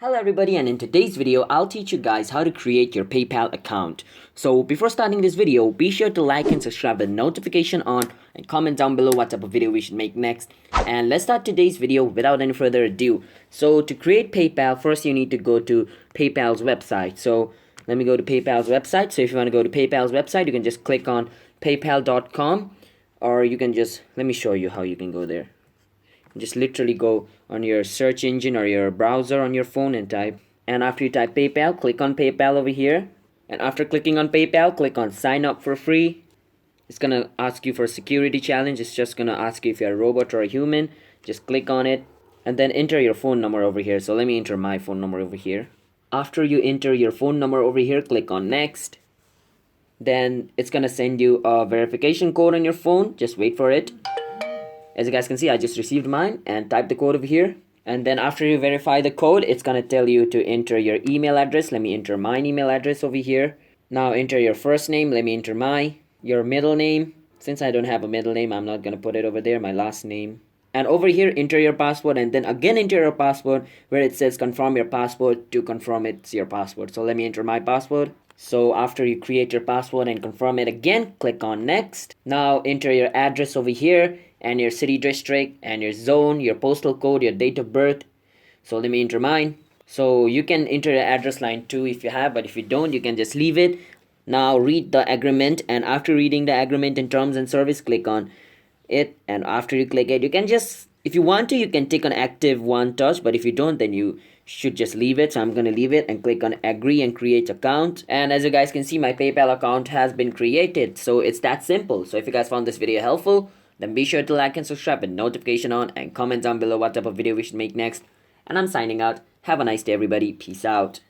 Hello everybody, and in today's video I'll teach you guys how to create your PayPal account. So before starting this video, be sure to like and subscribe with notification on and comment down below what type of video we should make next. And let's start today's video without any further ado. So to create PayPal, first you need to go to PayPal's website. So let me go to PayPal's website. So if you want to go to PayPal's website, you can just click on paypal.com, or you can just, let me show you how you can go there. Just literally go on your search engine or your browser on your phone and type. And after you type PayPal, click on PayPal over here. And after clicking on PayPal, click on sign up for free. It's gonna ask you for a security challenge. It's just gonna ask you if you're a robot or a human. Just click on it and then enter your phone number over here. So let me enter my phone number over here. After you enter your phone number over here, click on next. Then it's gonna send you a verification code on your phone. Just wait for it. As you guys can see, I just received mine and type the code over here. And then after you verify the code, it's gonna tell you to enter your email address. Let me enter my email address over here. Now enter your first name. Let me enter your middle name. Since I don't have a middle name, I'm not gonna put it over there, my last name. And over here, enter your password, and then again enter your password where it says confirm your password to confirm it's your password. So let me enter my password. So after you create your password and confirm it again, click on next. Now enter your address over here and your city district and your zone, your postal code, your date of birth. So let me enter mine. So you can enter the address line too if you have, but if you don't, you can just leave it. Now read the agreement, and after reading the agreement and terms and service, click on it. And after you click it, you can just, if you want to, you can take on active one touch, but if you don't, then you should just leave it. So I'm gonna leave it and click on agree and create account. And as you guys can see, my PayPal account has been created. So it's that simple. So if you guys found this video helpful, then be sure to like and subscribe with notification on and comment down below what type of video we should make next. And I'm signing out. Have a nice day everybody. Peace out.